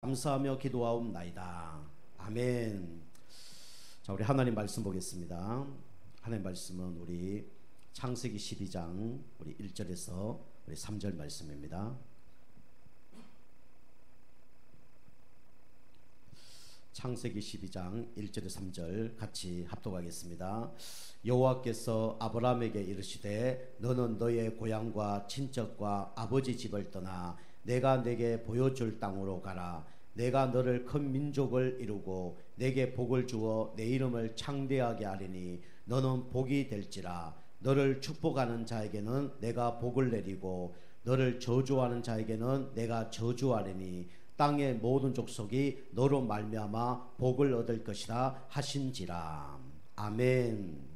감사하며 기도하옵나이다. 아멘. 자, 우리 하나님 말씀 보겠습니다. 하나님 말씀은 우리 창세기 12장 우리 1절에서 우리 3절 말씀입니다. 창세기 12장 1절에서 3절 같이 합독하겠습니다. 여호와께서 아브라함에게 이르시되 너는 너의 고향과 친척과 아버지 집을 떠나 내가 내게 보여줄 땅으로 가라. 내가 너를 큰 민족을 이루고 내게 복을 주어 내 이름을 창대하게 하리니 너는 복이 될지라. 너를 축복하는 자에게는 내가 복을 내리고 너를 저주하는 자에게는 내가 저주하리니 땅의 모든 족속이 너로 말미암아 복을 얻을 것이라 하신지라. 아멘.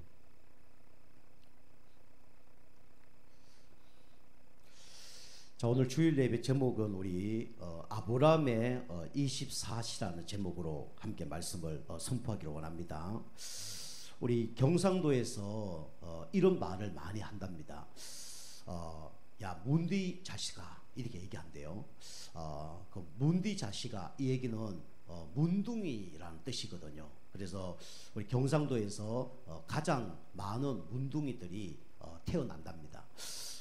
자, 오늘 주일 예배 제목은 우리 아브라함의 24시라는 제목으로 함께 말씀을 선포하기를 원합니다. 우리 경상도에서 이런 말을 많이 한답니다. 야, 문디 자식아, 이렇게 얘기한대요. 그 문디 자식아, 이 얘기는 문둥이라는 뜻이거든요. 그래서 우리 경상도에서 가장 많은 문둥이들이 태어난답니다.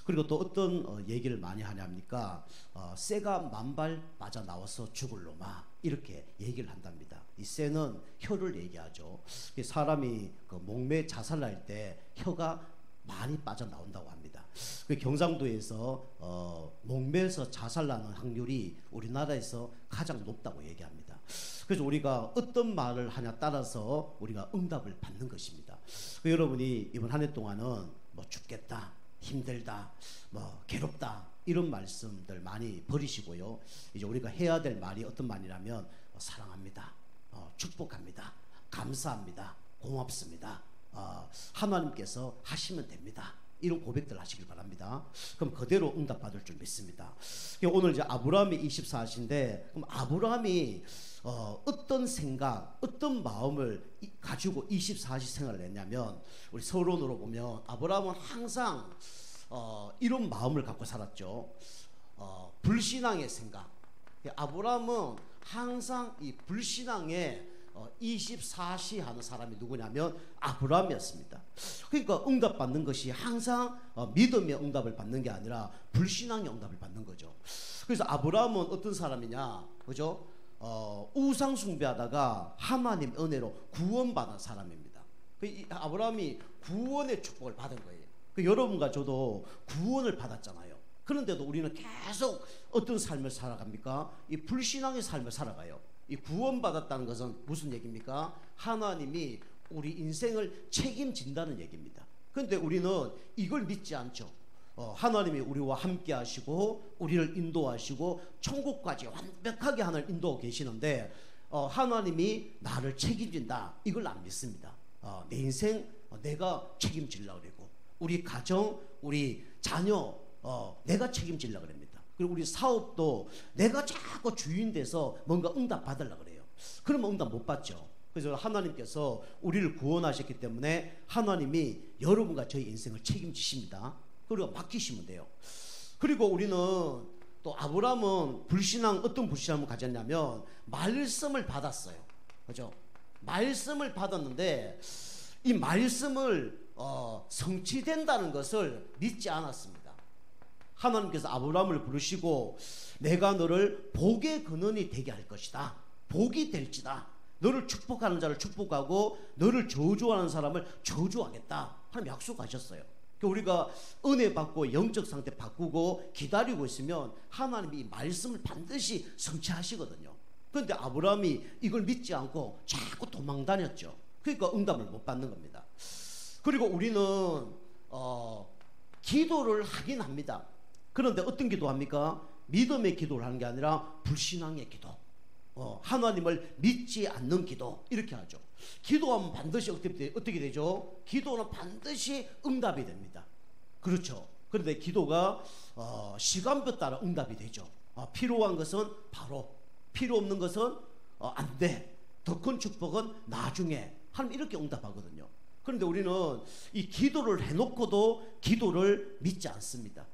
그리고 또 어떤 얘기를 많이 하냐니까 새가 만발 빠져나와서 죽을 놈아, 이렇게 얘기를 한답니다. 이 새는 혀를 얘기하죠. 사람이 그 목매 자살할 때 혀가 많이 빠져나온다고 합니다. 그 경상도에서 목매에서 자살나는 확률이 우리나라에서 가장 높다고 얘기합니다. 그래서 우리가 어떤 말을 하냐 따라서 우리가 응답을 받는 것입니다. 여러분이 이번 한 해 동안은 뭐 죽겠다, 힘들다, 뭐 괴롭다, 이런 말씀들 많이 버리시고요. 이제 우리가 해야 될 말이 어떤 말이라면 사랑합니다, 축복합니다, 감사합니다, 고맙습니다, 하나님께서 하시면 됩니다, 이런 고백들 하시길 바랍니다. 그럼 그대로 응답받을 줄 믿습니다. 오늘 이제 아브라함이 24시인데, 그럼 아브라함이 어떤 생각, 어떤 마음을 가지고 24시 생활을 했냐면, 우리 서론으로 보면 아브라함은 항상 이런 마음을 갖고 살았죠. 불신앙의 생각. 아브라함은 항상 이 불신앙의 24시 하는 사람이 누구냐면 아브라함이었습니다. 그러니까 응답받는 것이 항상 믿음의 응답을 받는 게 아니라 불신앙의 응답을 받는 거죠. 그래서 아브라함은 어떤 사람이냐, 그죠? 우상 숭배하다가 하나님 은혜로 구원받은 사람입니다. 아브라함이 구원의 축복을 받은 거예요. 여러분과 저도 구원을 받았잖아요. 그런데도 우리는 계속 어떤 삶을 살아갑니까? 이 불신앙의 삶을 살아가요. 이 구원받았다는 것은 무슨 얘기입니까? 하나님이 우리 인생을 책임진다는 얘기입니다. 그런데 우리는 이걸 믿지 않죠. 하나님이 우리와 함께 하시고 우리를 인도하시고 천국까지 완벽하게 하나님 인도하고 계시는데 하나님이 나를 책임진다, 이걸 안 믿습니다. 내 인생 내가 책임지려고 그러고, 우리 가정, 우리 자녀 내가 책임지려고 합니다. 그리고 우리 사업도 내가 자꾸 주인 돼서 뭔가 응답 받으려고 그래요. 그러면 응답 못 받죠. 그래서 하나님께서 우리를 구원하셨기 때문에 하나님이 여러분과 저희 인생을 책임지십니다. 그리고 맡기시면 돼요. 그리고 우리는 또 아브라함은 불신앙, 어떤 불신앙을 가졌냐면 말씀을 받았어요. 그죠? 말씀을 받았는데 이 말씀을 성취된다는 것을 믿지 않았습니다. 하나님께서 아브라함을 부르시고 내가 너를 복의 근원이 되게 할 것이다, 복이 될지다, 너를 축복하는 자를 축복하고 너를 저주하는 사람을 저주하겠다 하나님 약속하셨어요. 우리가 은혜 받고 영적 상태 바꾸고 기다리고 있으면 하나님이 이 말씀을 반드시 성취하시거든요. 그런데 아브라함이 이걸 믿지 않고 자꾸 도망 다녔죠. 그러니까 응답을 못 받는 겁니다. 그리고 우리는 기도를 하긴 합니다. 그런데 어떤 기도합니까? 믿음의 기도를 하는 게 아니라 불신앙의 기도, 하나님을 믿지 않는 기도, 이렇게 하죠. 기도하면 반드시 어떻게 되죠? 기도는 반드시 응답이 됩니다. 그렇죠. 그런데 기도가 시간표 따라 응답이 되죠. 필요한 것은 바로, 필요 없는 것은 안 돼, 더 큰 축복은 나중에, 하나님 이렇게 응답하거든요. 그런데 우리는 이 기도를 해놓고도 기도를 믿지 않습니다.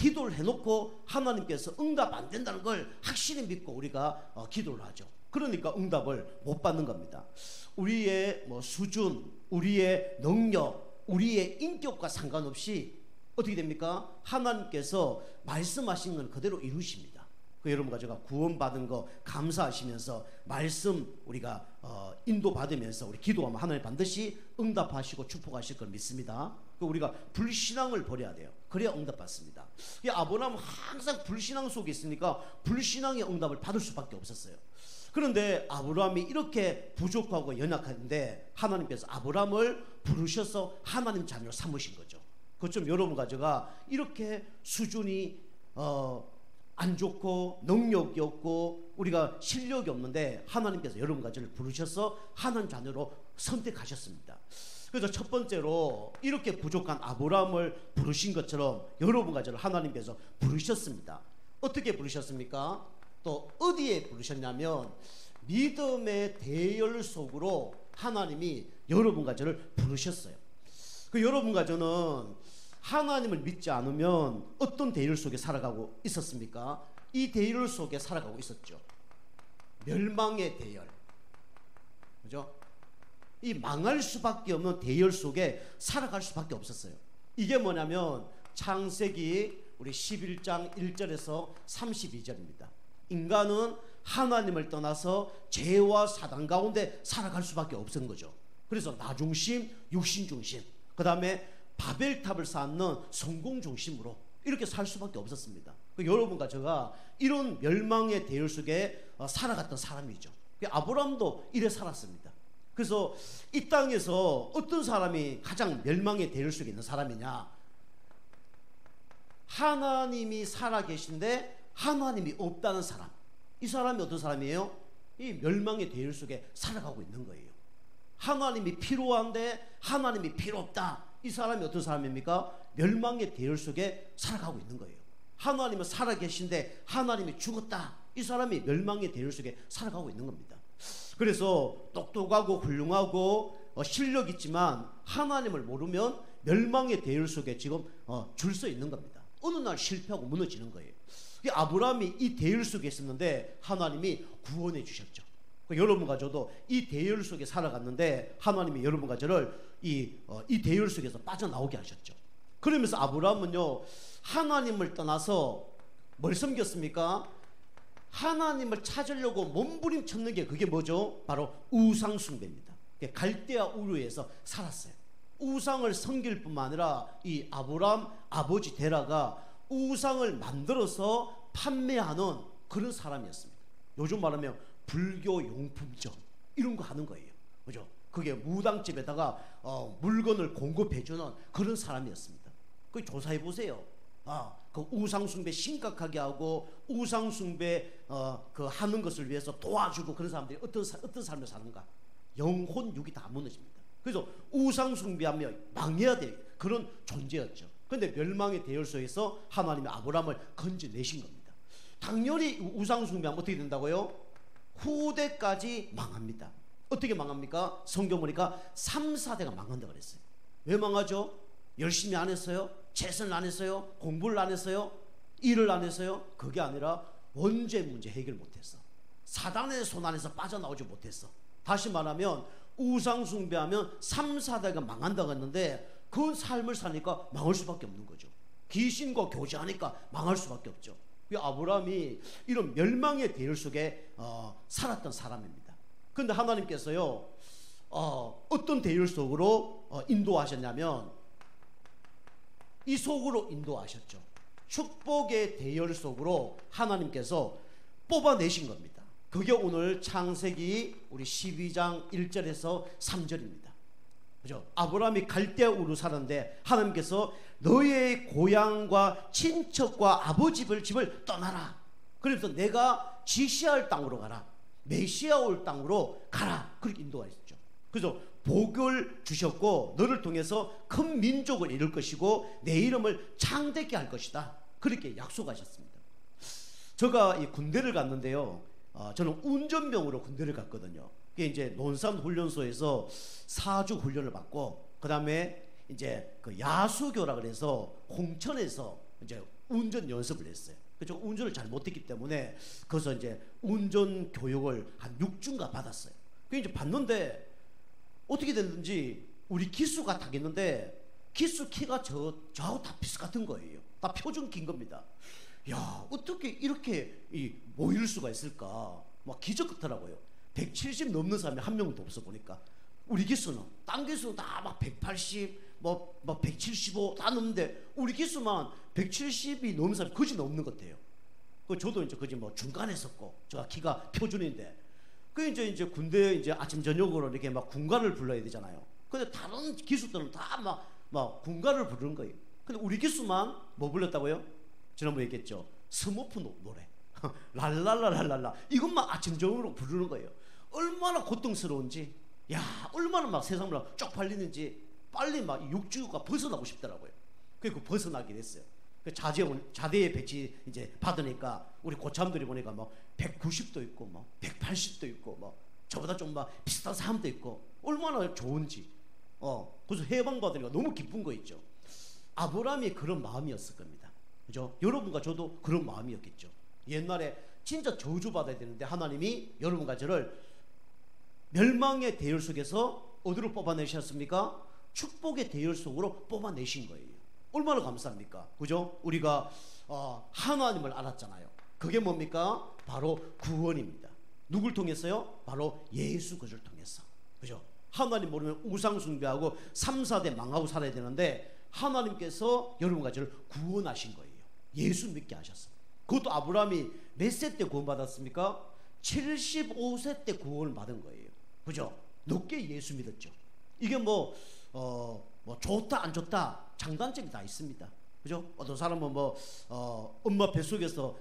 기도를 해놓고 하나님께서 응답 안 된다는 걸 확실히 믿고 우리가 기도를 하죠. 그러니까 응답을 못 받는 겁니다. 우리의 수준, 우리의 능력, 우리의 인격과 상관없이 어떻게 됩니까? 하나님께서 말씀하신 건 그대로 이루십니다. 여러분과 제가 구원받은 거 감사하시면서 말씀 우리가 인도받으면서 우리 기도하면 하나님 반드시 응답하시고 축복하실 걸 믿습니다. 우리가 불신앙을 버려야 돼요. 그래야 응답받습니다. 아브라함은 항상 불신앙 속에 있으니까 불신앙의 응답을 받을 수밖에 없었어요. 그런데 아브라함이 이렇게 부족하고 연약한데 하나님께서 아브라함을 부르셔서 하나님 자녀로 삼으신 거죠. 그것 여러분과 제가 이렇게 수준이 안 좋고 능력이 없고 우리가 실력이 없는데 하나님께서 여러분과 저를 부르셔서 하나님 자녀로 선택하셨습니다. 그래서 첫 번째로 이렇게 부족한 아브라함을 부르신 것처럼 여러분과 저를 하나님께서 부르셨습니다. 어떻게 부르셨습니까? 또 어디에 부르셨냐면 믿음의 대열 속으로 하나님이 여러분과 저를 부르셨어요. 여러분과 저는 하나님을 믿지 않으면 어떤 대열 속에 살아가고 있었습니까? 이 대열 속에 살아가고 있었죠. 멸망의 대열. 그죠? 이 망할 수밖에 없는 대열 속에 살아갈 수밖에 없었어요. 이게 뭐냐면 창세기 우리 11장 1절에서 32절입니다. 인간은 하나님을 떠나서 죄와 사단 가운데 살아갈 수밖에 없은 거죠. 그래서 나 중심, 육신 중심, 그 다음에 바벨탑을 쌓는 성공 중심으로 이렇게 살 수밖에 없었습니다. 여러분과 제가 이런 멸망의 대열 속에 살아갔던 사람이죠. 아브라함도 이래 살았습니다. 그래서 이 땅에서 어떤 사람이 가장 멸망의 대열 속에 있는 사람이냐? 하나님이 살아계신데 하나님이 없다는 사람. 이 사람이 어떤 사람이에요? 이 멸망의 대열 속에 살아가고 있는 거예요. 하나님이 필요한데 하나님이 필요 없다. 이 사람이 어떤 사람입니까? 멸망의 대열 속에 살아가고 있는 거예요. 하나님은 살아계신데 하나님이 죽었다. 이 사람이 멸망의 대열 속에 살아가고 있는 겁니다. 그래서 똑똑하고 훌륭하고 실력 있지만 하나님을 모르면 멸망의 대열 속에 지금 줄 서 있는 겁니다. 어느 날 실패하고 무너지는 거예요. 아브라함이 이 대열 속에 있었는데 하나님이 구원해 주셨죠. 여러분과 저도 이 대열 속에 살아갔는데 하나님이 여러분과 저를 이 대열 속에서 빠져나오게 하셨죠. 그러면서 아브라함은요, 하나님을 떠나서 뭘 섬겼습니까? 하나님을 찾으려고 몸부림쳤는 게 그게 뭐죠? 바로 우상 숭배입니다. 갈대아 우르에서 살았어요. 우상을 섬길 뿐만 아니라 이 아브라함 아버지 데라가 우상을 만들어서 판매하는 그런 사람이었습니다. 요즘 말하면 불교 용품점 이런 거 하는 거예요. 그죠? 그게 무당집에다가 물건을 공급해주는 그런 사람이었습니다. 그 조사해 보세요. 그 우상숭배 심각하게 하고 우상숭배 그 하는 것을 위해서 도와주고 그런 사람들이 어떤 삶을 사는가? 영혼 육이 다 무너집니다. 그래서 우상숭배하면 망해야 될 그런 존재였죠. 그런데 멸망의 대열 속에서 하나님이 아브라함을 건져내신 겁니다. 당연히 우상숭배하면 어떻게 된다고요? 후대까지 망합니다. 어떻게 망합니까? 성경 보니까 3, 4대가 망한다고 그랬어요. 왜 망하죠? 열심히 안 했어요? 최선을 안 했어요? 공부를 안 했어요? 일을 안 했어요? 그게 아니라 원죄 문제 해결 못했어. 사단의 손 안에서 빠져나오지 못했어. 다시 말하면 우상 숭배하면 3, 4대가 망한다고 했는데 그 삶을 사니까 망할 수밖에 없는 거죠. 귀신과 교제하니까 망할 수밖에 없죠. 아브라함이 이런 멸망의 대열 속에 살았던 사람입니다. 그런데 하나님께서요, 어떤 대열 속으로 인도하셨냐면 이 속으로 인도하셨죠. 축복의 대열 속으로 하나님께서 뽑아내신 겁니다. 그게 오늘 창세기 우리 12장 1절에서 3절입니다. 그죠? 아브라함이 갈대아 우르 살았는데 하나님께서 너의 고향과 친척과 아버지 집을 떠나라. 그래서 내가 지시할 땅으로 가라. 메시아 올 땅으로 가라. 그렇게 인도하셨죠. 그래서 복을 주셨고 너를 통해서 큰 민족을 이룰 것이고 내 이름을 창대케 할 것이다. 그렇게 약속하셨습니다. 제가 이 군대를 갔는데요. 저는 운전병으로 군대를 갔거든요. 그게 이제 논산 훈련소에서 4주 훈련을 받고 그 다음에 이제 그 야수교라 그래서 홍천에서 이제 운전 연습을 했어요. 그래서 운전을 잘 못했기 때문에 거기서 이제 운전 교육을 한 6주인가 받았어요. 그 이제 받는데 어떻게 됐는지 우리 기수가 타겠는데 기수 키가 저하고 다 비슷같은 거예요. 다 표준 긴 겁니다. 야, 어떻게 이렇게 모일 수가 있을까? 막 기적 같더라고요. 170 넘는 사람이 한 명도 없어 보니까. 우리 기수는 딴 기수는 다 막 180, 뭐 175 다 넘는데 우리 기수만 170이 넘는 사람이 거의 넘는 것 같아요. 그 저도 이제 거기 뭐 중간에 섰고 제가 키가 표준인데 그 이제 군대 이제 아침 저녁으로 이렇게 막 군가를 불러야 되잖아요. 근데 다른 기수들은 다 막 군가를 부르는 거예요. 근데 우리 기수만 뭐 불렀다고요? 지난번에 얘기했죠. 스머프 노래. 랄랄라랄랄라 이것만 아침 저녁으로 부르는 거예요. 얼마나 고통스러운지, 야, 얼마나 막 세상으로 쪽팔리는지 빨리 막 육주가 벗어나고 싶더라고요. 그리고 벗어나게 됐어요. 그 자대에 배치 이제 받으니까 우리 고참들이 보니까 뭐 190도 있고 뭐 180도 있고 뭐 저보다 좀 막 비슷한 사람도 있고 얼마나 좋은지. 그래서 해방받으니까 너무 기쁜 거 있죠. 아브라함이 그런 마음이었을 겁니다. 그죠? 여러분과 저도 그런 마음이었겠죠. 옛날에 진짜 저주받아야 되는데 하나님이 여러분과 저를 멸망의 대열 속에서 어디로 뽑아내셨습니까? 축복의 대열 속으로 뽑아내신 거예요. 얼마나 감사합니까? 그죠? 우리가 하나님을 알았잖아요. 그게 뭡니까? 바로 구원입니다. 누굴 통해서요? 바로 예수 그리스도를 통해서. 그죠? 하나님 모르면 우상 숭배하고 3, 4대 망하고 살아야 되는데 하나님께서 여러분과 저를 구원하신 거예요. 예수 믿게 하셨어요. 그것도 아브라함이 몇 세 때 구원받았습니까? 75세 때 구원을 받은 거예요. 그죠? 늦게 예수 믿었죠. 이게 뭐 좋다 안 좋다 장단점이 다 있습니다. 그죠? 어떤 사람은 엄마 뱃속에서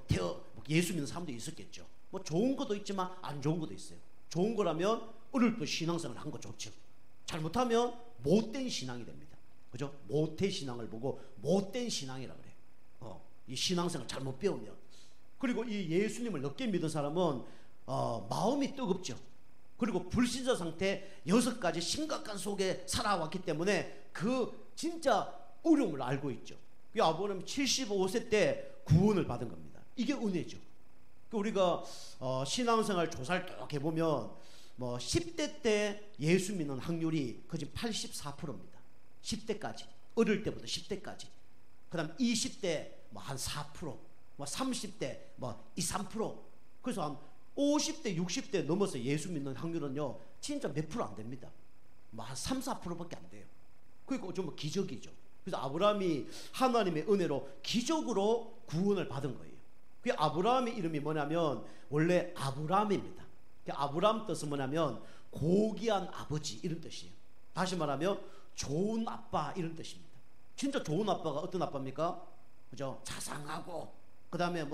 예수 믿는 사람도 있었겠죠. 뭐 좋은 것도 있지만 안 좋은 것도 있어요. 좋은 거라면 어릴 때 신앙생활을 한 거 좋죠. 잘못하면 못된 신앙이 됩니다. 그죠? 모태 신앙을 보고 못된 신앙이라 그래요. 이 신앙생활 잘못 배우면. 그리고 이 예수님을 늦게 믿은 사람은 마음이 뜨겁죠. 그리고 불신자 상태 6가지 심각한 속에 살아왔기 때문에 그 진짜 어려움을 알고 있죠. 아브라함이 75세 때 구원을 받은 겁니다. 이게 은혜죠. 우리가 신앙생활 조사를 쭉 해보면 10대 때 예수 믿는 확률이 거의 84%입니다. 10대까지. 어릴 때부터 10대까지. 그 다음 20대 한 4%, 30대 2, 3%. 그래서 한 50대, 60대 넘어서 예수 믿는 확률은요, 진짜 몇 프로 안 됩니다. 한 3, 4%밖에 안 돼요. 그러니까 좀 기적이죠. 그래서 아브라함이 하나님의 은혜로 기적으로 구원을 받은 거예요. 그 아브라함의 이름이 뭐냐면 원래 아브람입니다. 아브람 뜻은 뭐냐면 고귀한 아버지 이런 뜻이에요. 다시 말하면 좋은 아빠 이런 뜻입니다. 진짜 좋은 아빠가 어떤 아빠입니까? 그죠? 자상하고 그 다음에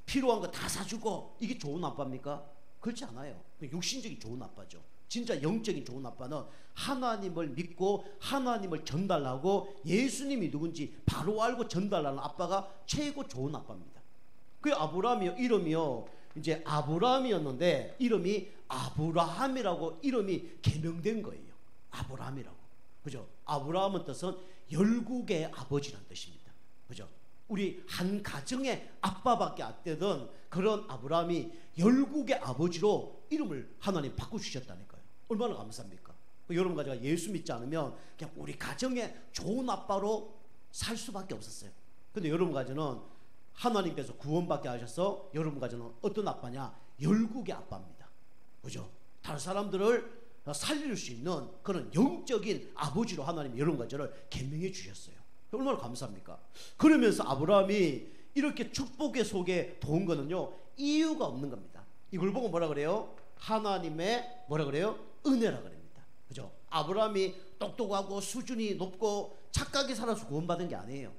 필요한 거 다 사주고 이게 좋은 아빠입니까? 그렇지 않아요. 육신적인 좋은 아빠죠. 진짜 영적인 좋은 아빠는 하나님을 믿고 하나님을 전달하고 예수님이 누군지 바로 알고 전달하는 아빠가 최고 좋은 아빠입니다. 그 아브라함이요, 이름이요, 이제 아브라함이었는데 이름이 아브라함이라고 이름이 개명된 거예요. 아브라함이라고. 그죠? 아브라함은 뜻은 열국의 아버지라는 뜻입니다. 그죠? 우리 한 가정의 아빠밖에 안 되던 그런 아브라함이 열국의 아버지로 이름을 하나님 바꿔주셨다니까요. 얼마나 감사합니까? 여러분과 제가 예수 믿지 않으면 그냥 우리 가정의 좋은 아빠로 살 수밖에 없었어요. 근데 여러분과 저는 하나님께서 구원받게 하셔서 여러분과 저는 어떤 아빠냐? 열국의 아빠입니다. 그죠? 다른 사람들을 살릴 수 있는 그런 영적인 아버지로 하나님이 여러분과 저를 계명해 주셨어요. 얼마나 감사합니까? 그러면서 아브라함이 이렇게 축복의 속에 도운 거는요, 이유가 없는 겁니다. 이걸 보고 뭐라 그래요? 하나님의 뭐라 그래요? 은혜라 그럽니다. 그죠? 아브라함이 똑똑하고 수준이 높고 착하게 살아서 구원받은 게 아니에요.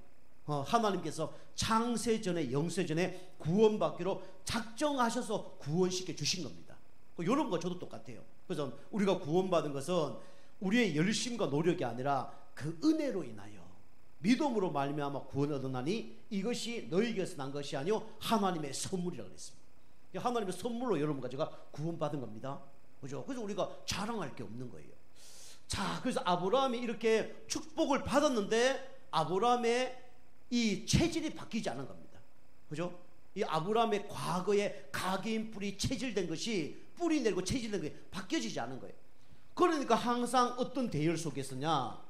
하나님께서 창세전에 영세전에 구원받기로 작정하셔서 구원시켜 주신 겁니다. 여러분과 저도 똑같아요. 그래서 우리가 구원받은 것은 우리의 열심과 노력이 아니라 그 은혜로 인하여 믿음으로 말미암아 구원 얻으나니 이것이 너희에게서 난 것이 아니요 하나님의 선물이라 그랬습니다. 하나님의 선물로 여러분과 제가 구원받은 겁니다. 그죠? 그래서 우리가 자랑할 게 없는 거예요. 자, 그래서 아브라함이 이렇게 축복을 받았는데 아브라함의 이 체질이 바뀌지 않은 겁니다. 그죠? 이 아브라함의 과거의 가계인 뿌리 체질된 것이 뿌리 내리고 체질된 것이 바뀌어지지 않은 거예요. 그러니까 항상 어떤 대열 속에서냐,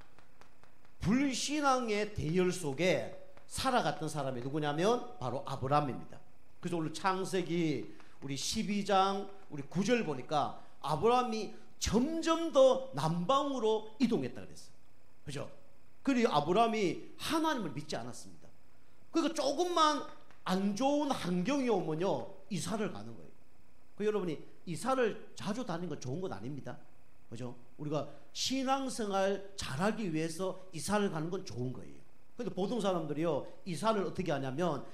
불신앙의 대열 속에 살아갔던 사람이 누구냐면 바로 아브라함입니다. 그래서 오늘 창세기 우리 12장 우리 9절 보니까 아브라함이 점점 더 남방으로 이동했다 그랬어요. 그죠? 그리고 아브라함이 하나님을 믿지 않았습니다. 그러니까 조금만 안 좋은 환경이 오면요, 이사를 가는 거예요. 그 여러분이 이사를 자주 다니는 건 좋은 건 아닙니다. 그죠? 우리가 신앙생활 잘하기 위해서 이사를 가는 건 좋은 거예요. 근데 보통 사람들이요, 이사를 어떻게 하냐면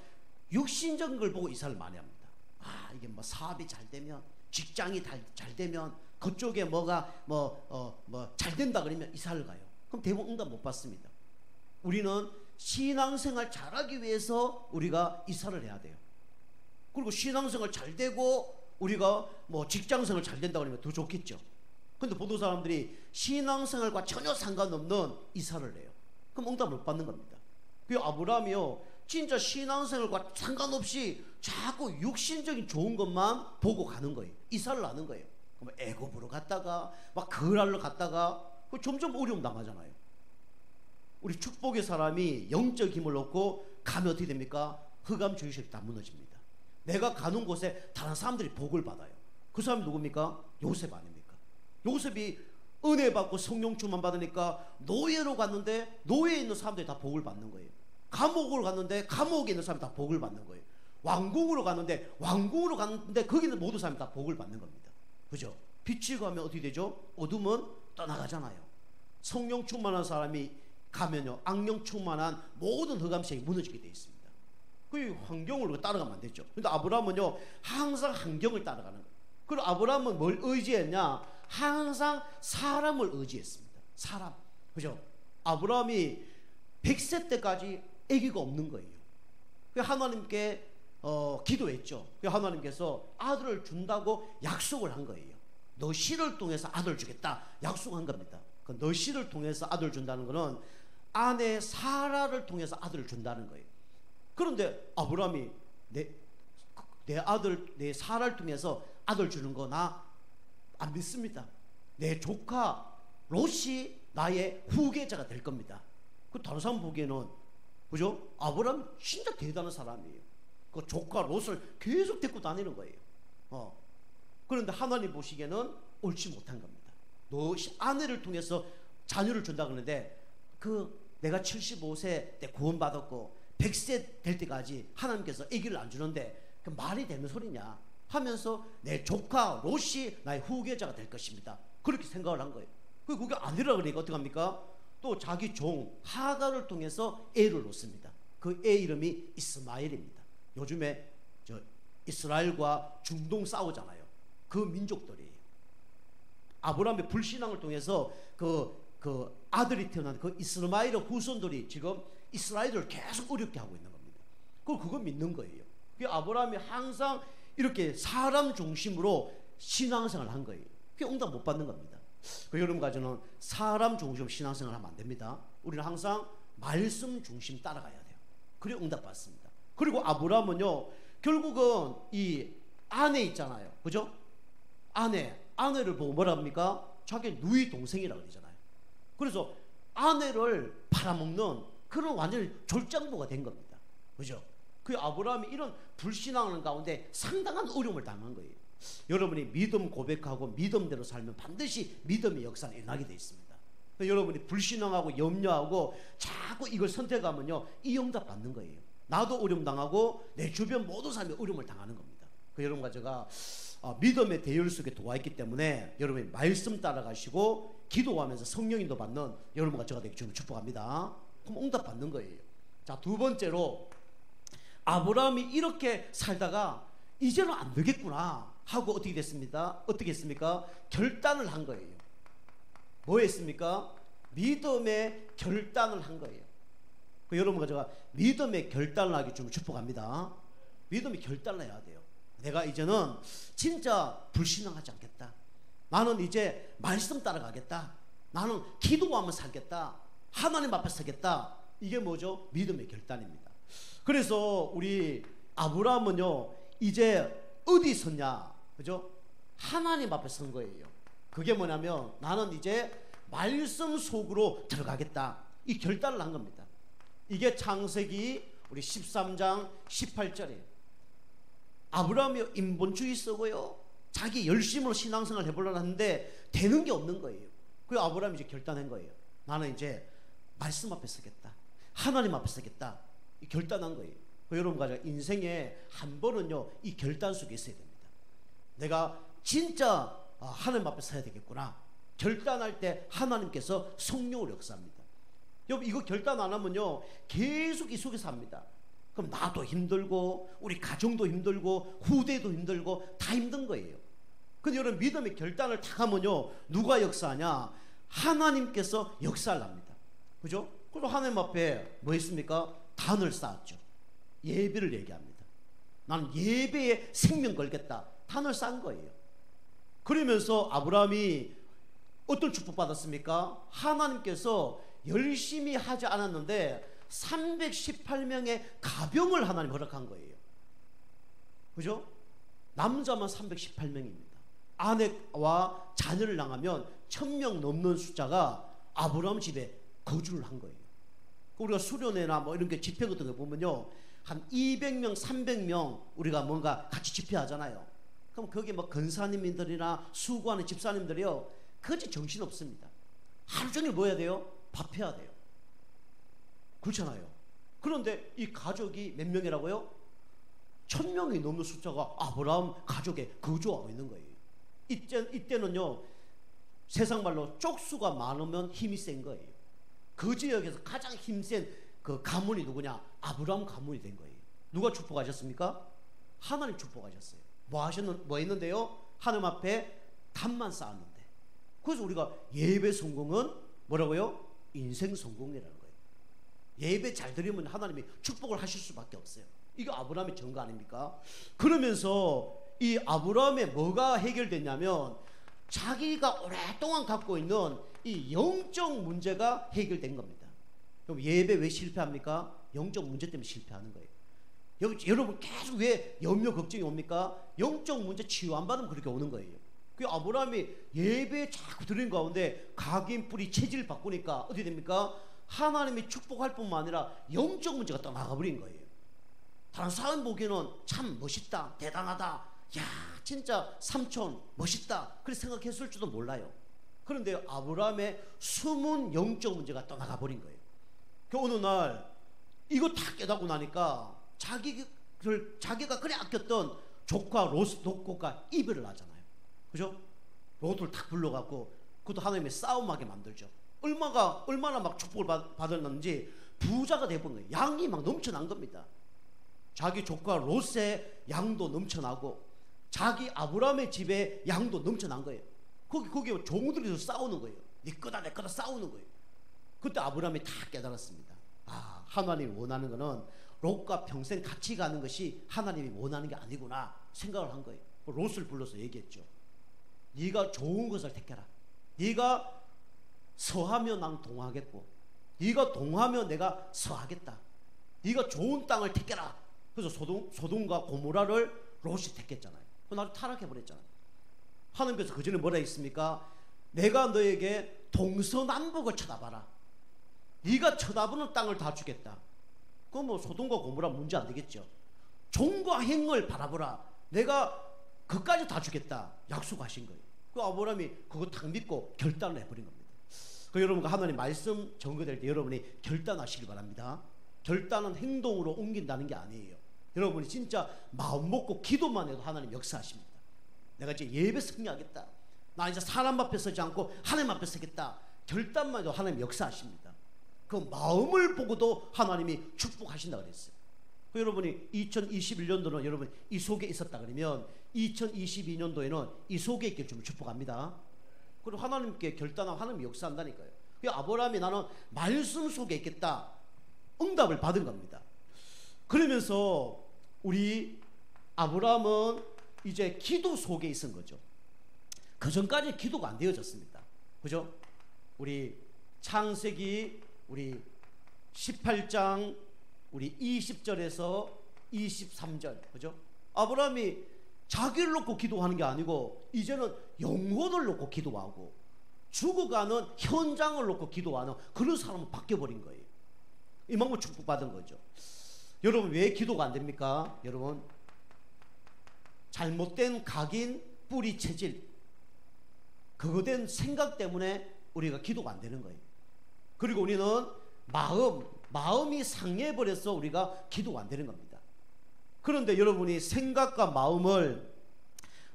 육신적인 걸 보고 이사를 많이 합니다. 아, 이게 뭐 사업이 잘 되면, 직장이 잘 되면, 그쪽에 뭐가 잘 된다 그러면 이사를 가요. 그럼 대부분 응답 못 받습니다. 우리는 신앙생활 잘하기 위해서 우리가 이사를 해야 돼요. 그리고 신앙생활 잘 되고 우리가 뭐 직장생활 잘 된다 그러면 더 좋겠죠. 근데 보통 사람들이 신앙생활과 전혀 상관없는 이사를 해요. 그럼 응답을 못 받는 겁니다. 그 아브라함이요, 진짜 신앙생활과 상관없이 자꾸 육신적인 좋은 것만 보고 가는 거예요. 이사를 하는 거예요. 그럼 애굽으로 갔다가 막 그랄로 갔다가 점점 어려움 당하잖아요. 우리 축복의 사람이 영적 힘을 얻고 가면 어떻게 됩니까? 흑암 주의식이 다 무너집니다. 내가 가는 곳에 다른 사람들이 복을 받아요. 그 사람이 누굽니까? 요셉 아닙니까? 요셉이 은혜 받고 성령 충만 받으니까 노예로 갔는데 노예에 있는 사람들이 다 복을 받는 거예요. 감옥으로 갔는데 감옥에 있는 사람이 다 복을 받는 거예요. 왕궁으로 갔는데 거기는 모든 사람이 다 복을 받는 겁니다. 그죠? 빛이 가면 어떻게 되죠? 어둠은 떠나가잖아요. 성령 충만한 사람이 가면요, 악령 충만한 모든 흑암색이 무너지게 되어 있습니다. 그 환경을 따라가면 안 되죠. 근데 아브라함은요, 항상 환경을 따라가는 거예요. 그리고 아브라함은 뭘 의지했냐? 항상 사람을 의지했습니다. 사람. 그죠? 아브라함이 100세 때까지 아기가 없는 거예요. 하나님께 기도했죠. 하나님께서 아들을 준다고 약속을 한 거예요. 너 씨를 통해서 아들 주겠다 약속한 겁니다. 너 씨를 통해서 아들 준다는 거는 아내 사라를 통해서 아들을 준다는 거예요. 그런데 아브라함이 내 아들, 내 사라를 통해서 아들 주는 거 나 안 믿습니다. 내 조카 롯이 나의 후계자가 될 겁니다. 그 다른 사람 보기에는, 그죠? 아브라함 진짜 대단한 사람이에요. 그 조카 롯을 계속 데리고 다니는 거예요. 그런데 하나님 보시기에는 옳지 못한 겁니다. 너 아내를 통해서 자녀를 준다 그러는데 내가 75세 때 구원받았고 100세 될 때까지 하나님께서 아기를 안 주는데 그 말이 되는 소리냐 하면서 내 조카 롯이 나의 후계자가 될 것입니다. 그렇게 생각을 한 거예요. 그게 아니라 그러니까 어떻게 합니까? 또 자기 종 하갈을 통해서 애를 놓습니다. 그 애 이름이 이스마엘입니다. 요즘에 이스라엘과 중동 싸우잖아요. 그 민족들이에요. 아브라함의 불신앙을 통해서 그 아들이 태어난 그 이스마엘의 후손들이 지금 이스라엘을 계속 어렵게 하고 있는 겁니다. 그거 믿는 거예요. 그 아브라함이 항상 이렇게 사람 중심으로 신앙생활을 한 거예요. 그게 응답 못 받는 겁니다. 여러분까지는 사람 중심 신앙생활 하면 안 됩니다. 우리는 항상 말씀 중심 따라가야 돼요. 그래 응답 받습니다. 그리고 아브라함은요, 결국은 이 아내 있잖아요. 그죠? 아내를 보고 뭐라 합니까? 자기 누이 동생이라고 그러잖아요. 그래서 아내를 팔아먹는 그런 완전히 졸장부가 된 겁니다. 그죠? 그 아브라함이 이런 불신앙하는 가운데 상당한 어려움을 당한 거예요. 여러분이 믿음 고백하고 믿음대로 살면 반드시 믿음의 역사는 일어나게 되어 있습니다. 여러분이 불신앙하고 염려하고 자꾸 이걸 선택하면요, 이 응답 받는 거예요. 나도 어려움 당하고 내 주변 모든 사람이 어려움을 당하는 겁니다. 여러분과 제가 믿음의 대열 속에 도와있기 때문에 여러분이 말씀 따라가시고 기도하면서 성령인도 받는 여러분과 제가 되기 주님 축복합니다. 그럼 응답 받는 거예요. 자, 두 번째로 아브라함이 이렇게 살다가 이제는 안 되겠구나 하고 어떻게 됐습니까? 결단을 한 거예요. 뭐 했습니까? 믿음의 결단을 한 거예요. 여러분과 제가 믿음의 결단을 하기 좀 축복합니다. 믿음의 결단을 해야 돼요. 내가 이제는 진짜 불신앙하지 않겠다. 나는 이제 말씀 따라가겠다. 나는 기도하며 살겠다. 하나님 앞에 서겠다. 이게 뭐죠? 믿음의 결단입니다. 그래서 우리 아브라함은요, 이제 어디 섰냐, 그죠? 하나님 앞에 선 거예요. 그게 뭐냐면 나는 이제 말씀 속으로 들어가겠다, 이 결단을 한 겁니다. 이게 창세기 우리 13장 18절이에요. 아브라함이 인본주의 쓰고요, 자기 열심으로 신앙생활 해보려고 하는데 되는 게 없는 거예요. 그래서 아브라함이 이제 결단한 거예요. 나는 이제 말씀 앞에 서겠다, 하나님 앞에 서겠다, 이 결단한 거예요. 여러분 가져 인생에 한 번은요, 이 결단 속에 있어야 됩니다. 내가 진짜 하나님 앞에 서야 되겠구나. 결단할 때 하나님께서 성령으로 역사합니다. 여러분 이거 결단 안 하면요, 계속 이 속에서 합니다. 그럼 나도 힘들고 우리 가정도 힘들고 후대도 힘들고 다 힘든 거예요. 근데 여러분 믿음의 결단을 딱 하면요, 누가 역사하냐? 하나님께서 역사를 합니다. 그죠? 그래서 하나님 앞에 뭐 했습니까? 단을 쌓았죠. 예배를 얘기합니다. 나는 예배에 생명 걸겠다, 단을 쌓은 거예요. 그러면서 아브라함이 어떤 축복 받았습니까? 하나님께서 열심히 하지 않았는데 318명의 가병을 하나님 허락한 거예요. 그죠? 남자만 318명입니다. 아내와 자녀를 낳으면 1000명 넘는 숫자가 아브라함 집에 거주를 한 거예요. 우리가 수련회나 뭐 이런 게 집회 같은 거 보면요, 한 200명, 300명 우리가 뭔가 같이 집회하잖아요. 그럼 거기 뭐 근사님들이나 수고하는 집사님들이요, 거지 정신 없습니다. 하루 종일 뭐 해야 돼요? 밥 해야 돼요. 그렇잖아요. 그런데 이 가족이 몇 명이라고요? 1000명이 넘는 숫자가 아브라함 가족에 거주하고 있는 거예요. 이때는요, 세상 말로 쪽수가 많으면 힘이 센 거예요. 그 지역에서 가장 힘센 그 가문이 누구냐? 아브라함 가문이 된 거예요. 누가 축복하셨습니까? 하나님 축복하셨어요. 뭐 했는데요? 하나님 앞에 단만 쌓았는데. 그래서 우리가 예배 성공은 뭐라고요? 인생 성공이라는 거예요. 예배 잘 드리면 하나님이 축복을 하실 수밖에 없어요. 이거 아브라함의 증거 아닙니까? 그러면서 이 아브라함의 뭐가 해결됐냐면 자기가 오랫동안 갖고 있는 이 영적 문제가 해결된 겁니다. 그럼 예배 왜 실패합니까? 영적 문제 때문에 실패하는 거예요. 여러분 계속 왜 염려 걱정이 옵니까? 영적 문제 치유 안 받으면 그렇게 오는 거예요. 그 아브라함이 예배에 자꾸 드리는 가운데 각인 뿌리 체질을 바꾸니까 어떻게 됩니까? 하나님이 축복할 뿐만 아니라 영적 문제가 또 나가버린 거예요. 다른 사람 보기에는 참 멋있다, 대단하다, 야 진짜 삼촌 멋있다, 그렇게 생각했을지도 몰라요. 그런데 아브라함의 숨은 영적 문제가 또 나가버린 거예요. 그 어느 날 이거 다 깨닫고 나니까 자기가 그래 아꼈던 조카 롯과 이별을 하잖아요. 그죠? 롯을 탁 불러갖고 그것도 하나님의 싸움하게 만들죠. 얼마나 막 축복을 받았는지 부자가 돼본 거예요. 양이 막 넘쳐난 겁니다. 자기 조카 롯의 양도 넘쳐나고 자기 아브라함의 집에 양도 넘쳐난 거예요. 거기 종들이 싸우는 거예요. 네 거다 내 거다 싸우는 거예요. 그때 아브라함이 다 깨달았습니다. 아, 하나님이 원하는 거는 롯과 평생 같이 가는 것이 하나님이 원하는 게 아니구나 생각을 한 거예요. 롯을 불러서 얘기했죠. 네가 좋은 것을 택해라. 네가 서하면 난 동하겠고 네가 동하면 내가 서하겠다. 네가 좋은 땅을 택해라. 그래서 소돔과 고모라를 롯이 택했잖아요. 나를 타락해버렸잖아요. 하나님께서 그 전에 뭐라 했습니까? 내가 너에게 동서남북을 쳐다봐라. 네가 쳐다보는 땅을 다 주겠다. 그건 뭐 소돔과 고모라 문제 안 되겠죠. 종과 행을 바라보라. 내가 그까지 다 주겠다 약속하신 거예요. 그 아브라함이 그거 딱 믿고 결단을 해버린 겁니다. 그 여러분과 하나님 말씀 전거될 때 여러분이 결단하시길 바랍니다. 결단은 행동으로 옮긴다는 게 아니에요. 여러분이 진짜 마음 먹고 기도만 해도 하나님 역사하십니다. 내가 이제 예배 승리하겠다. 나 이제 사람 앞에 서지 않고 하나님 앞에 서겠다. 결단만 해도 하나님 역사하십니다. 그 마음을 보고도 하나님이 축복하신다 그랬어요. 그 여러분이 2021년도는 여러분 이 속에 있었다 그러면 2022년도에는 이 속에 있길 좀 축복합니다. 그리고 하나님께 결단하면 하나님이 역사한다니까요. 그 아브라함이 나는 말씀 속에 있겠다 응답을 받은 겁니다. 그러면서 우리 아브라함은 이제 기도 속에 있은 거죠. 그 전까지 기도가 안 되어졌습니다. 그죠? 우리 창세기 우리 18장 우리 20절에서 23절, 그죠? 아브라함이 자기를 놓고 기도하는 게 아니고 이제는 영혼을 놓고 기도하고 죽어가는 현장을 놓고 기도하는 그런 사람은 바뀌어버린 거예요. 이만큼 축복받은 거죠. 여러분, 왜 기도가 안 됩니까? 여러분, 잘못된 각인, 뿌리 체질, 그거 된 생각 때문에 우리가 기도가 안 되는 거예요. 그리고 우리는 마음이 상해버려서 우리가 기도가 안 되는 겁니다. 그런데 여러분이 생각과 마음을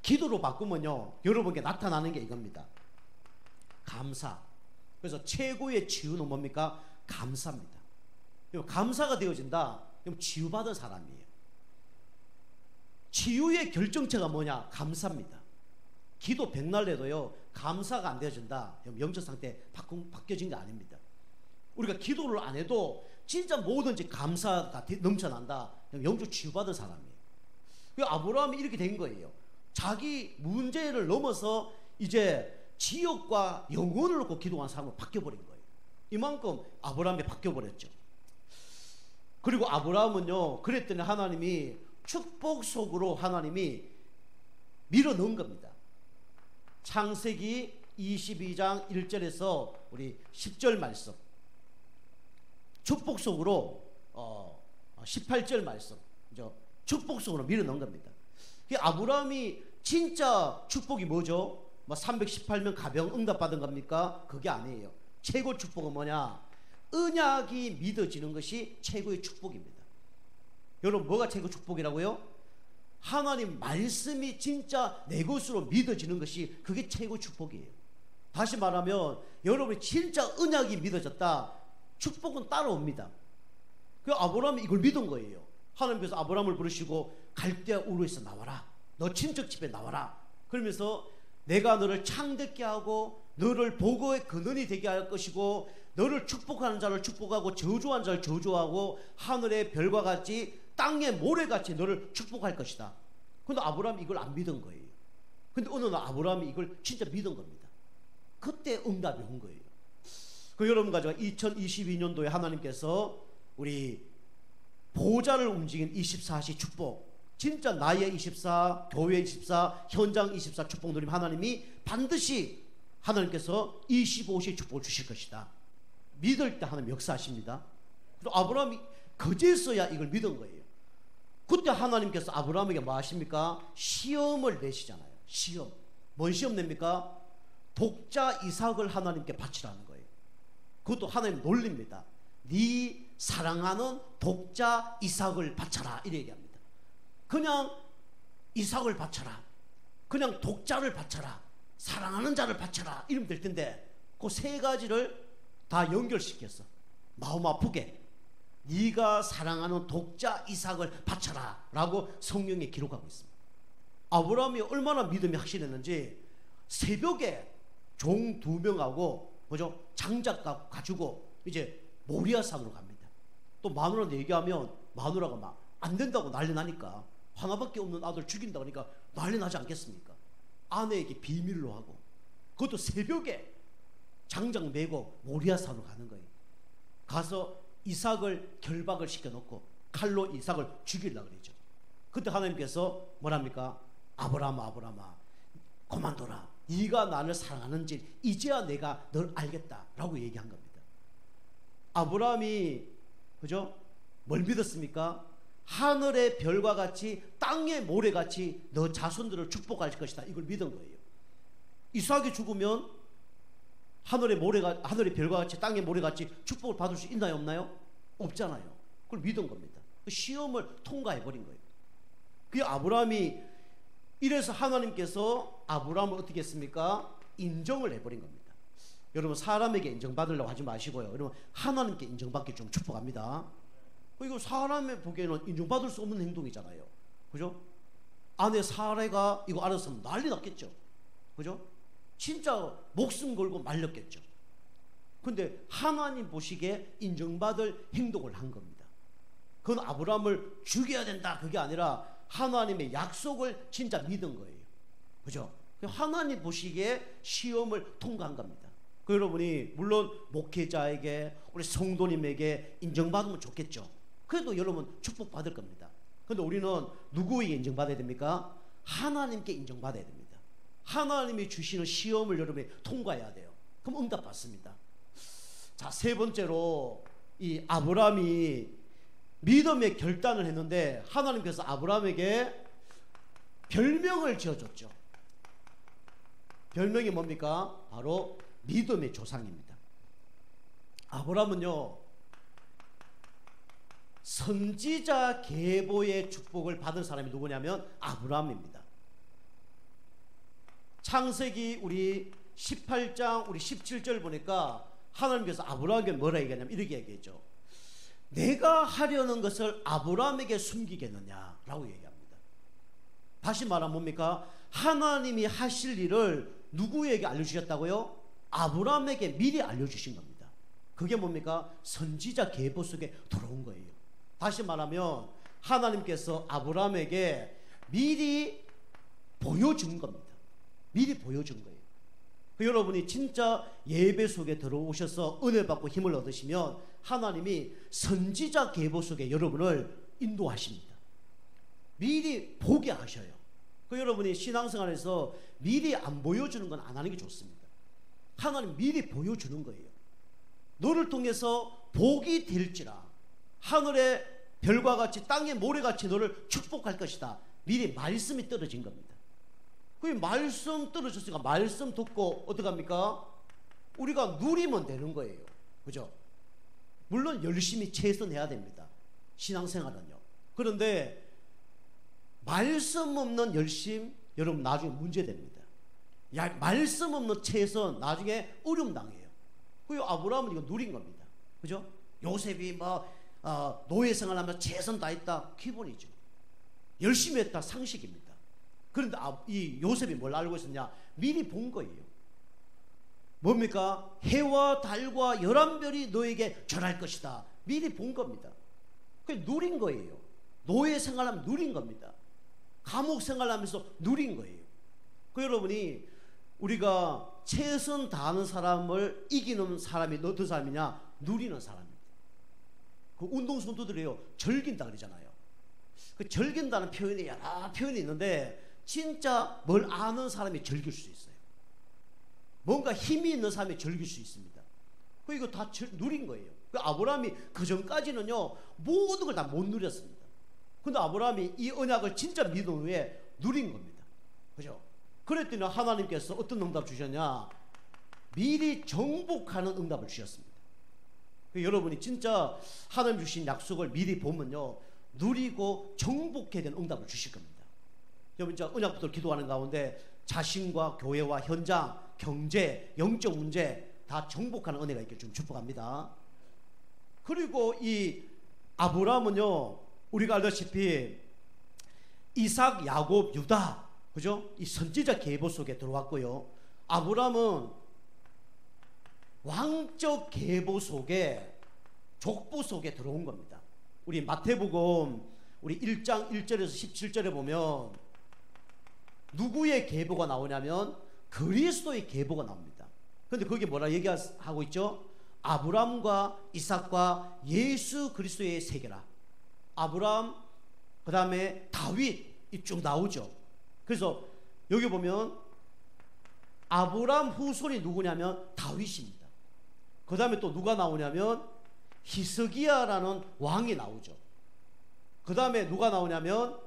기도로 바꾸면요, 여러분께 나타나는 게 이겁니다. 감사. 그래서 최고의 치유는 뭡니까? 감사입니다. 감사가 되어진다, 그럼 치유받은 사람이에요. 치유의 결정체가 뭐냐? 감사입니다. 기도 백날 해도요, 감사가 안 되어진다, 영적 상태 바뀌어진 게 아닙니다. 우리가 기도를 안 해도 진짜 뭐든지 감사가 넘쳐난다, 영적 치유받은 사람이에요. 아브라함이 이렇게 된 거예요. 자기 문제를 넘어서 이제 지역과 영혼을 놓고 기도한 사람으로 바뀌어버린 거예요. 이만큼 아브라함이 바뀌어버렸죠. 그리고 아브라함은요, 그랬더니 하나님이 축복 속으로 하나님이 밀어넣은 겁니다. 창세기 22장 1절에서 우리 10절 말씀, 축복 속으로 18절 말씀, 축복 속으로 밀어넣은 겁니다. 아브라함이 진짜 축복이 뭐죠? 318명 가병 응답받은 겁니까? 그게 아니에요. 최고 축복은 뭐냐? 언약이 믿어지는 것이 최고의 축복입니다. 여러분, 뭐가 최고 축복이라고요? 하나님 말씀이 진짜 내 것으로 믿어지는 것이 그게 최고 축복이에요. 다시 말하면 여러분이 진짜 언약이 믿어졌다, 축복은 따라옵니다. 그 아브라함이 이걸 믿은 거예요. 하나님께서 아브라함을 부르시고 갈대아 우르에서 나와라, 너 친척 집에 나와라, 그러면서 내가 너를 창대케 하고 너를 복의 근원이 되게 할 것이고 너를 축복하는 자를 축복하고 저주하는 자를 저주하고 하늘의 별과 같이 땅의 모래같이 너를 축복할 것이다. 근데 아브라함이 이걸 안 믿은 거예요. 근데 어느 날 아브라함이 이걸 진짜 믿은 겁니다. 그때 응답이 온 거예요. 그 여러분 가지고 2022년도에 하나님께서 우리 보좌를 움직인 24시 축복, 진짜 나의 24, 교회 24, 현장 24 축복 누림 하나님이 반드시 하나님께서 25시 축복을 주실 것이다. 믿을 때 하나님 역사하십니다. 그리고 아브라함이 그제서야 이걸 믿은 거예요. 그때 하나님께서 아브라함에게 뭐 하십니까? 시험을 내시잖아요. 시험. 뭔 시험 냅니까? 독자 이삭을 하나님께 바치라는 거예요. 그것도 하나님 놀립니다. 네 사랑하는 독자 이삭을 바쳐라, 이렇게 얘기합니다. 그냥 이삭을 바쳐라, 그냥 독자를 바쳐라, 사랑하는 자를 바쳐라, 이러면 될 텐데 그 세 가지를 다 연결시켰어. 마음 아프게 네가 사랑하는 독자 이삭을 바쳐라 라고 성경에 기록하고 있습니다. 아브라함이 얼마나 믿음이 확실했는지 새벽에 종 2명하고 뭐죠? 장작 가지고 이제 모리아산으로 갑니다. 또 마누라한테 얘기하면 마누라가 막 안 된다고 난리 나니까, 하나밖에 없는 아들 죽인다고 하니까 난리 나지 않겠습니까? 아내에게 비밀로 하고, 그것도 새벽에 장작 메고 모리아산으로 가는 거예요. 가서 이삭을 결박을 시켜놓고 칼로 이삭을 죽이려고 그러죠. 그때 하나님께서 뭐랍니까? 아브라함아, 아브라함아, 그만둬라. 네가 나를 사랑하는지 이제야 내가 널 알겠다 라고 얘기한 겁니다. 아브라함이 그죠? 뭘 믿었습니까? 하늘의 별과 같이 땅의 모래같이 너 자손들을 축복할 것이다, 이걸 믿은 거예요. 이삭이 죽으면 하늘의 별과 같이 땅의 모래같이 축복을 받을 수 있나요, 없나요? 없잖아요. 그걸 믿은 겁니다. 시험을 통과해버린 거예요. 그 아브라함이, 이래서 하나님께서 아브라함을 어떻게 했습니까? 인정을 해버린 겁니다. 여러분, 사람에게 인정받으려고 하지 마시고요, 여러분 하나님께 인정받기 좀 축복합니다. 이거 사람의 보기에는 인정받을 수 없는 행동이잖아요. 그죠? 아내 사례가 이거 알았으면 난리 났겠죠. 그죠? 진짜 목숨 걸고 말렸겠죠. 근데 하나님 보시기에 인정받을 행동을 한 겁니다. 그건 아브라함을 죽여야 된다 그게 아니라 하나님의 약속을 진짜 믿은 거예요. 그죠? 하나님 보시기에 시험을 통과한 겁니다. 그 여러분이 물론 목회자에게 우리 성도님에게 인정받으면 좋겠죠. 그래도 여러분 축복받을 겁니다. 그런데 우리는 누구에게 인정받아야 됩니까? 하나님께 인정받아야 됩니다. 하나님이 주시는 시험을 여러분이 통과해야 돼요. 그럼 응답받습니다. 자, 세 번째로 이 아브라함이 믿음의 결단을 했는데 하나님께서 아브라함에게 별명을 지어줬죠. 별명이 뭡니까? 바로 믿음의 조상입니다. 아브라함은요, 선지자 계보의 축복을 받은 사람이 누구냐면 아브라함입니다. 창세기 우리 18장 우리 17절 보니까 하나님께서 아브라함에게 뭐라 얘기하냐면 이렇게 얘기했죠. 내가 하려는 것을 아브라함에게 숨기겠느냐라고 얘기합니다. 다시 말하면 뭡니까? 하나님이 하실 일을 누구에게 알려주셨다고요? 아브라함에게 미리 알려주신 겁니다. 그게 뭡니까? 선지자 계보 속에 들어온 거예요. 다시 말하면 하나님께서 아브라함에게 미리 보여준 겁니다. 미리 보여준 거예요. 여러분이 진짜 예배 속에 들어오셔서 은혜 받고 힘을 얻으시면 하나님이 선지자 계보 속에 여러분을 인도하십니다. 미리 보게 하셔요. 여러분이 신앙생활에서 미리 안 보여주는 건 안 하는 게 좋습니다. 하나님 미리 보여주는 거예요. 너를 통해서 복이 될지라 하늘의 별과 같이 땅의 모래같이 너를 축복할 것이다. 미리 말씀이 떨어진 겁니다. 그 말씀 떨어졌으니까 말씀 듣고 어떡합니까? 우리가 누리면 되는 거예요. 그죠? 물론 열심히 최선해야 됩니다. 신앙생활은요. 그런데 말씀 없는 열심 여러분 나중에 문제됩니다. 말씀 없는 최선 나중에 어려움 당해요. 그 아브라함은 이거 누린 겁니다. 그죠? 요셉이 노예 생활하면서 최선 다했다 기본이죠. 열심히 했다 상식입니다. 그런데 이 요셉이 뭘 알고 있었냐? 미리 본 거예요. 뭡니까? 해와 달과 11별이 너에게 절할 것이다. 미리 본 겁니다. 그게 누린 거예요. 노예 생활하면 누린 겁니다. 감옥 생활하면서 누린 거예요. 여러분이 우리가 최선 다하는 사람을 이기는 사람이 어떤 사람이냐? 누리는 사람입니다. 그 운동선수들이요 절긴다 그러잖아요. 그 절긴다는 표현이 여러 표현이 있는데 진짜 뭘 아는 사람이 즐길 수 있어요. 뭔가 힘이 있는 사람이 즐길 수 있습니다. 이거 다 누린 거예요. 아브라함이 그 전까지는요 모든 걸 다 못 누렸습니다. 근데 아브라함이 이 언약을 진짜 믿은 후에 누린 겁니다. 그죠? 그랬더니 하나님께서 어떤 응답 주셨냐? 미리 정복하는 응답을 주셨습니다. 여러분이 진짜 하나님 주신 약속을 미리 보면요 누리고 정복해야 되는 응답을 주실 겁니다. 여러분 진짜 언약부터 기도하는 가운데 자신과 교회와 현장, 경제, 영적 문제 다 정복하는 은혜가 있기를 좀 축복합니다. 그리고 이 아브라함은요 우리가 알다시피 이삭, 야곱, 유다 그죠? 이 선지자 계보 속에 들어왔고요. 아브라함은 왕적 계보 속에 족보 속에 들어온 겁니다. 우리 마태복음 우리 1장 1절에서 17절에 보면 누구의 계보가 나오냐면 그리스도의 계보가 나옵니다. 그런데 거기에 뭐라 얘기하고 있죠? 아브라함과 이삭과 예수 그리스도의 세계라. 아브라함 그 다음에 다윗 쭉 나오죠. 그래서 여기 보면 아브라함 후손이 누구냐면 다윗입니다. 그 다음에 또 누가 나오냐면 히스기야라는 왕이 나오죠. 그 다음에 누가 나오냐면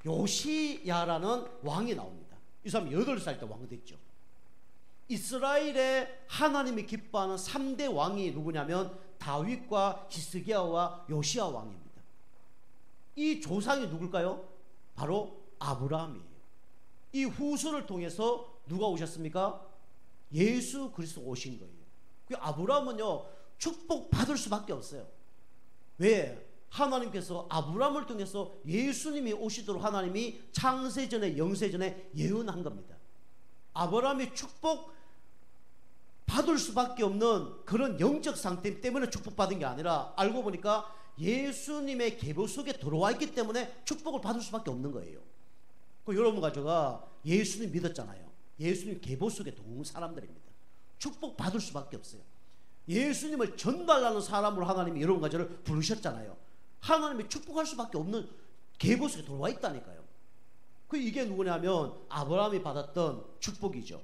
요시야라는 왕이 나옵니다. 이 사람이 8살 때 왕 됐죠. 이스라엘의 하나님이 기뻐하는 3대 왕이 누구냐면 다윗과 히스기야와 요시야 왕입니다. 이 조상이 누굴까요? 바로 아브라함이에요. 이 후손을 통해서 누가 오셨습니까? 예수 그리스도 오신 거예요. 그 아브라함은요 축복받을 수밖에 없어요. 왜? 하나님께서 아브라함을 통해서 예수님이 오시도록 하나님이 창세전에 영세전에 예언한 겁니다. 아브라함이 축복 받을 수밖에 없는 그런 영적 상태 때문에 축복받은 게 아니라 알고 보니까 예수님의 계보 속에 들어와 있기 때문에 축복을 받을 수밖에 없는 거예요. 여러분과 제가 예수님 믿었잖아요. 예수님 계보 속에 들어온 사람들입니다. 축복 받을 수밖에 없어요. 예수님을 전달하는 사람으로 하나님이 여러분 가지를 부르셨잖아요. 하나님이 축복할 수밖에 없는 계보 속에 들어와 있다니까요. 이게 누구냐면 아브라함이 받았던 축복이죠.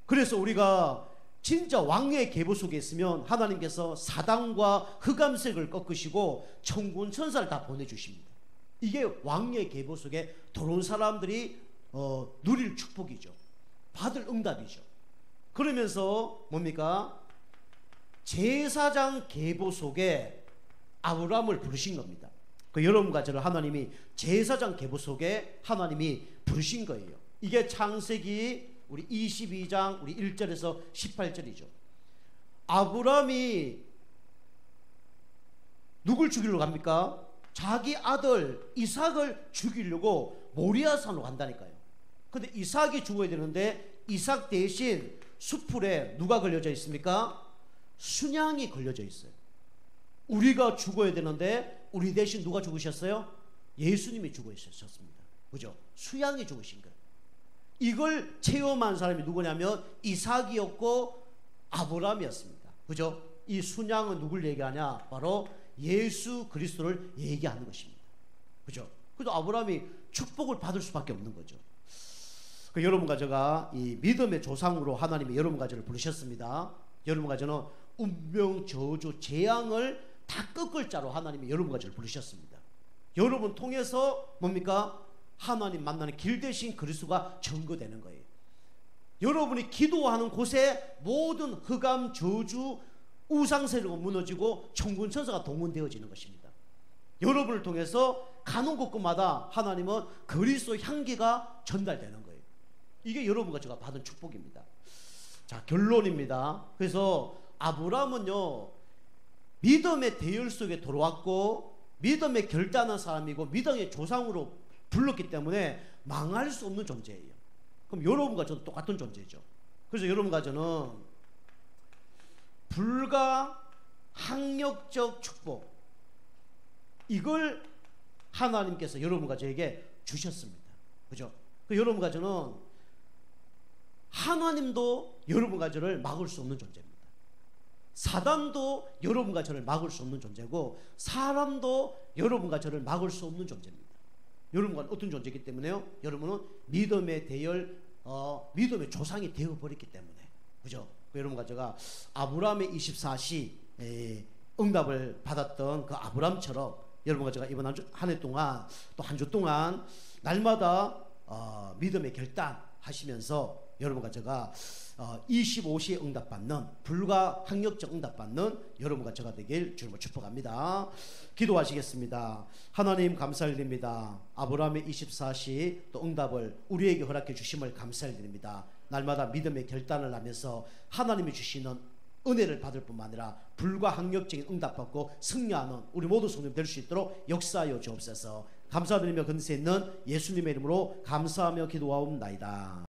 그래서 우리가 진짜 왕의 계보 속에 있으면 하나님께서 사단과 흑암색을 꺾으시고 천군 천사를 다 보내주십니다. 이게 왕의 계보 속에 들어온 사람들이 누릴 축복이죠. 받을 응답이죠. 그러면서 뭡니까? 제사장 계보 속에 아브라함을 부르신 겁니다. 여러분과 저를 하나님이 제사장 계보 속에 하나님이 부르신 거예요. 이게 창세기 우리 22장 우리 1절에서 18절이죠. 아브라함이 누굴 죽이려고 합니까? 자기 아들 이삭을 죽이려고 모리아산으로 간다니까요. 근데 이삭이 죽어야 되는데 이삭 대신 수풀에 누가 걸려져 있습니까? 순양이 걸려져 있어요. 우리가 죽어야 되는데 우리 대신 누가 죽으셨어요? 예수님이 죽으셨습니다. 그죠? 수양이 죽으신 거예요. 이걸 체험한 사람이 누구냐면 이삭이었고 아브라함이었습니다. 그죠? 이 순양은 누굴 얘기하냐? 바로 예수 그리스도를 얘기하는 것입니다. 그죠? 그래도 아브라함이 축복을 받을 수밖에 없는 거죠. 여러분과 제가 이 믿음의 조상으로 하나님이 여러분과 저를 부르셨습니다. 여러분과 저는 운명, 저주, 재앙을 다 꺾을 자로 하나님이 여러분과 저를 부르셨습니다. 여러분 통해서 뭡니까? 하나님 만나는 길 대신 그리스도가 증거되는 거예요. 여러분이 기도하는 곳에 모든 흑암, 저주, 우상세력은 무너지고 천군 천사가 동원되어지는 것입니다. 여러분을 통해서 가는 곳곳마다 하나님은 그리스도 향기가 전달되는 거예요. 이게 여러분과 제가 받은 축복입니다. 자, 결론입니다. 그래서 아브라함은요 믿음의 대열 속에 들어왔고 믿음의 결단한 사람이고 믿음의 조상으로 불렀기 때문에 망할 수 없는 존재예요. 그럼 여러분과 저도 똑같은 존재죠. 그래서 여러분과 저는 불가항력적 축복, 이걸 하나님께서 여러분과 저에게 주셨습니다. 그죠? 여러분과 저는 하나님도 여러분과 저를 막을 수 없는 존재입니다. 사단도 여러분과 저를 막을 수 없는 존재고 사람도 여러분과 저를 막을 수 없는 존재입니다. 여러분과 어떤 존재이기 때문에요? 여러분은 믿음의 대열, 믿음의 조상이 되어버렸기 때문에. 그죠? 여러분과 제가 아브라함의 24시 응답을 받았던 그 아브라함처럼 여러분과 제가 이번 한 해 동안 또 한 주 동안 날마다 믿음의 결단하시면서 여러분과 제가 25시에 응답받는 불가항력적 응답받는 여러분과 제가 되길 주님을 축복합니다. 기도하시겠습니다. 하나님 감사드립니다. 아브라함의 24시 또 응답을 우리에게 허락해 주심을 감사드립니다. 날마다 믿음의 결단을 하면서 하나님이 주시는 은혜를 받을 뿐만 아니라 불가항력적인 응답받고 승리하는 우리 모두 성도님 될 수 있도록 역사하여 주옵소서. 감사드리며 건세 있는 예수님의 이름으로 감사하며 기도하옵나이다.